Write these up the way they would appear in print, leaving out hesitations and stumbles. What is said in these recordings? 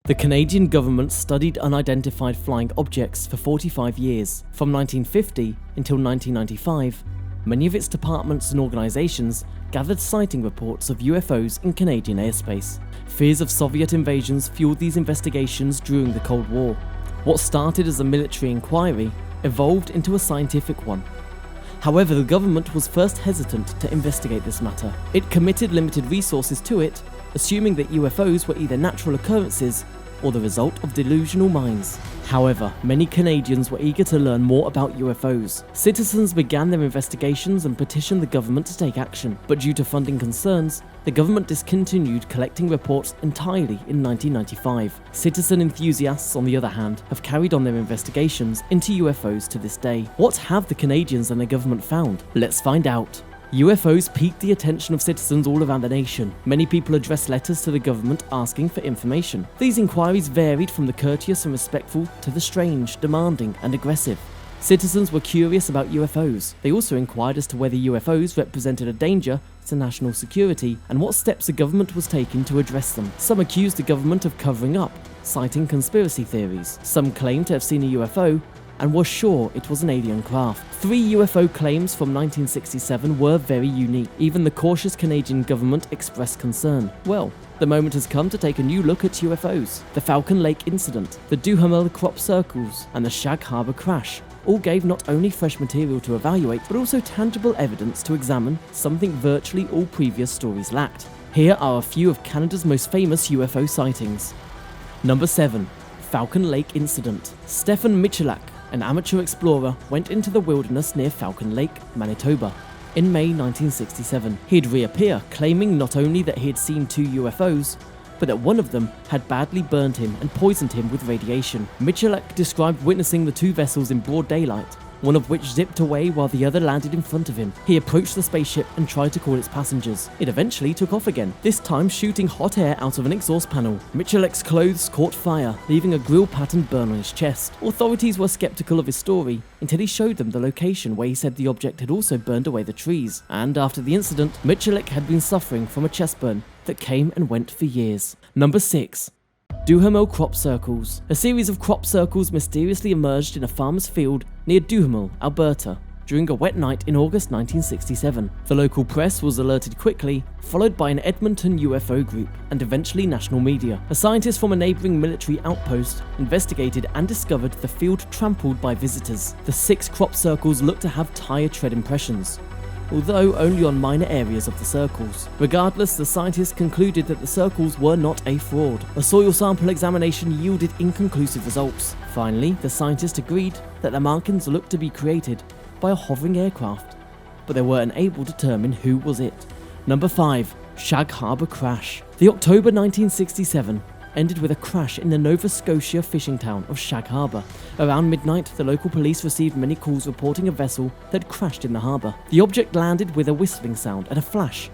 The Canadian government studied unidentified flying objects for 45 years. From 1950 until 1995, many of its departments and organizations gathered sighting reports of UFOs in Canadian airspace. Fears of Soviet invasions fueled these investigations during the Cold War. What started as a military inquiry evolved into a scientific one. However, the government was first hesitant to investigate this matter. It committed limited resources to it, assuming that UFOs were either natural occurrences or the result of delusional minds. However, many Canadians were eager to learn more about UFOs. Citizens began their investigations and petitioned the government to take action, but due to funding concerns, the government discontinued collecting reports entirely in 1995. Citizen enthusiasts, on the other hand, have carried on their investigations into UFOs to this day. What have the Canadians and the government found? Let's find out. UFOs piqued the attention of citizens all around the nation. Many people addressed letters to the government asking for information. These inquiries varied from the courteous and respectful to the strange, demanding, and aggressive. Citizens were curious about UFOs. They also inquired as to whether UFOs represented a danger to national security and what steps the government was taking to address them. Some accused the government of covering up, citing conspiracy theories. Some claimed to have seen a UFO and was sure it was an alien craft. 3 UFO claims from 1967 were very unique. Even the cautious Canadian government expressed concern. Well, the moment has come to take a new look at UFOs. The Falcon Lake incident, the Duhamel crop circles, and the Shag Harbour crash all gave not only fresh material to evaluate, but also tangible evidence to examine, something virtually all previous stories lacked. Here are a few of Canada's most famous UFO sightings. Number 7. Falcon Lake incident. Stefan Michalak, an amateur explorer, went into the wilderness near Falcon Lake, Manitoba, in May 1967. He'd reappear, claiming not only that he had seen 2 UFOs, but that one of them had badly burned him and poisoned him with radiation. Michalak described witnessing the 2 vessels in broad daylight, one of which zipped away while the other landed in front of him. He approached the spaceship and tried to call its passengers. It eventually took off again, this time shooting hot air out of an exhaust panel. Michalak's clothes caught fire, leaving a grill pattern burn on his chest. Authorities were skeptical of his story until he showed them the location where he said the object had also burned away the trees. And after the incident, Michalak had been suffering from a chest burn that came and went for years. Number 6. Duhamel crop circles. A series of crop circles mysteriously emerged in a farmer's field near Duhamel, Alberta, during a wet night in August 1967. The local press was alerted quickly, followed by an Edmonton UFO group, and eventually national media. A scientist from a neighbouring military outpost investigated and discovered the field trampled by visitors. The 6 crop circles looked to have tyre tread impressions, although only on minor areas of the circles. Regardless, the scientists concluded that the circles were not a fraud. A soil sample examination yielded inconclusive results. Finally, the scientists agreed that the markings looked to be created by a hovering aircraft, but they were unable to determine who was it. Number 5. Shag Harbour crash. The October 1967 ended with a crash in the Nova Scotia fishing town of Shag Harbour. Around midnight, the local police received many calls reporting a vessel that had crashed in the harbour. The object landed with a whistling sound and a flash,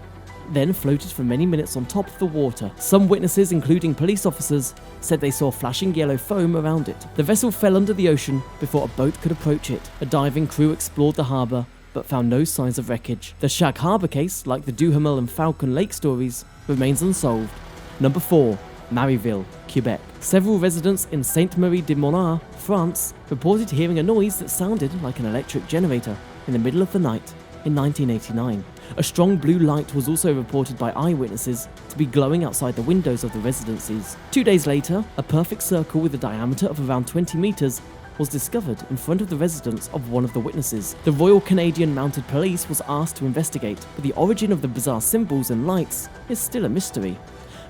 then floated for many minutes on top of the water. Some witnesses, including police officers, said they saw flashing yellow foam around it. The vessel fell under the ocean before a boat could approach it. A diving crew explored the harbour, but found no signs of wreckage. The Shag Harbour case, like the Duhamel and Falcon Lake stories, remains unsolved. Number 4. Marieville, Quebec. Several residents in Sainte-Marie-de-Monard, France, reported hearing a noise that sounded like an electric generator in the middle of the night in 1989. A strong blue light was also reported by eyewitnesses to be glowing outside the windows of the residences. 2 days later, a perfect circle with a diameter of around 20 meters was discovered in front of the residence of one of the witnesses. The Royal Canadian Mounted Police was asked to investigate, but the origin of the bizarre symbols and lights is still a mystery.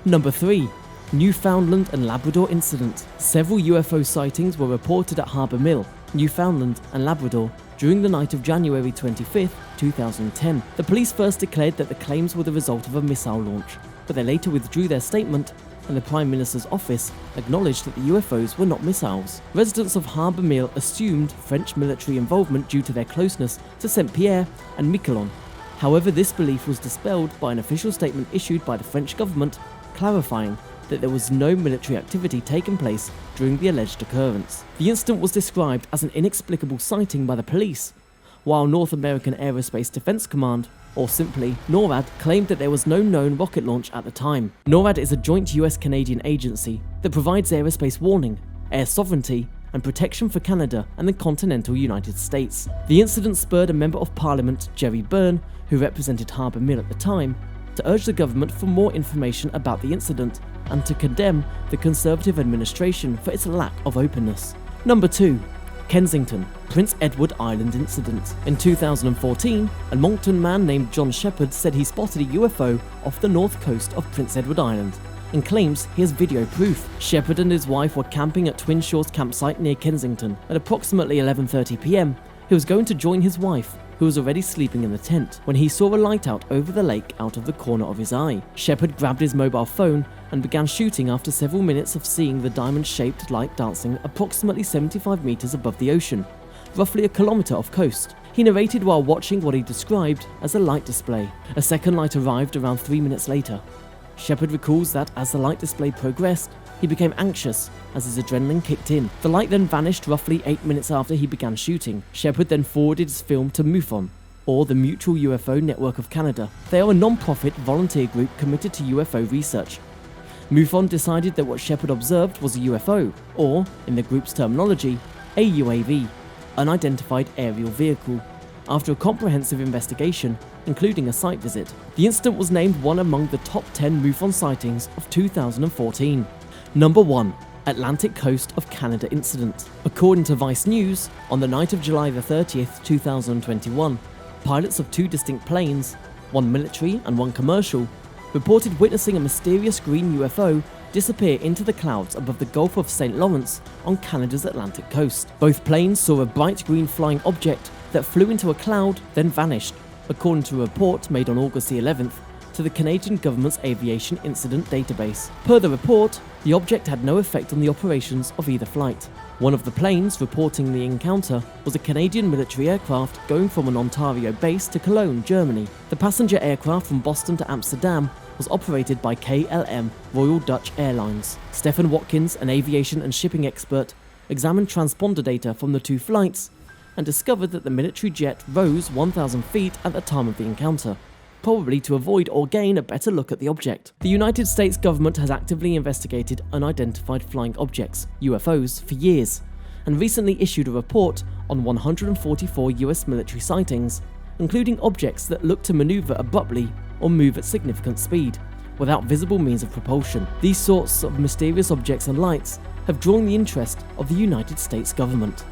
Number 3. Newfoundland and Labrador incident. Several UFO sightings were reported at Harbour Mill, Newfoundland and Labrador during the night of January 25, 2010. The police first declared that the claims were the result of a missile launch, but they later withdrew their statement, and the Prime Minister's office acknowledged that the UFOs were not missiles. Residents of Harbour Mill assumed French military involvement due to their closeness to Saint-Pierre and Miquelon. However, this belief was dispelled by an official statement issued by the French government clarifying that there was no military activity taking place during the alleged occurrence. The incident was described as an inexplicable sighting by the police, while North American Aerospace Defense Command or simply NORAD, claimed that there was no known rocket launch at the time. NORAD is a joint US-Canadian agency that provides aerospace warning, air sovereignty, and protection for Canada and the continental United States. The incident spurred a Member of Parliament, Jerry Byrne, who represented Harbour Mill at the time, to urge the government for more information about the incident and to condemn the Conservative administration for its lack of openness. Number 2. Kensington, Prince Edward Island incident. In 2014, a Moncton man named John Shepherd said he spotted a UFO off the north coast of Prince Edward Island and claims he has video proof. Shepherd and his wife were camping at Twin Shores campsite near Kensington. At approximately 11:30 p.m, he was going to join his wife, who was already sleeping in the tent, when he saw a light out over the lake out of the corner of his eye. Shepherd grabbed his mobile phone and began shooting after several minutes of seeing the diamond-shaped light dancing approximately 75 meters above the ocean, roughly a kilometer off coast. He narrated while watching what he described as a light display. A second light arrived around 3 minutes later. Shepherd recalls that as the light display progressed, he became anxious as his adrenaline kicked in. The light then vanished roughly 8 minutes after he began shooting. Shepherd then forwarded his film to MUFON, or the Mutual UFO Network of Canada. They are a non-profit volunteer group committed to UFO research. MUFON decided that what Shepherd observed was a UFO, or, in the group's terminology, a UAV, unidentified aerial vehicle, after a comprehensive investigation, including a site visit. The incident was named one among the top 10 MUFON sightings of 2014. Number 1. Atlantic Coast of Canada incident. According to Vice News, on the night of July the 30th, 2021, pilots of 2 distinct planes, one military and one commercial, reported witnessing a mysterious green UFO disappear into the clouds above the Gulf of St. Lawrence on Canada's Atlantic coast. Both planes saw a bright green flying object that flew into a cloud, then vanished, according to a report made on August the 11th to the Canadian government's Aviation Incident Database. Per the report, the object had no effect on the operations of either flight. One of the planes reporting the encounter was a Canadian military aircraft going from an Ontario base to Cologne, Germany. The passenger aircraft from Boston to Amsterdam was operated by KLM Royal Dutch Airlines. Stephen Watkins, an aviation and shipping expert, examined transponder data from the 2 flights and discovered that the military jet rose 1,000 feet at the time of the encounter, probably to avoid or gain a better look at the object. The United States government has actively investigated unidentified flying objects, UFOs, for years, and recently issued a report on 144 US military sightings, including objects that look to maneuver abruptly or move at significant speed, without visible means of propulsion. These sorts of mysterious objects and lights have drawn the interest of the United States government.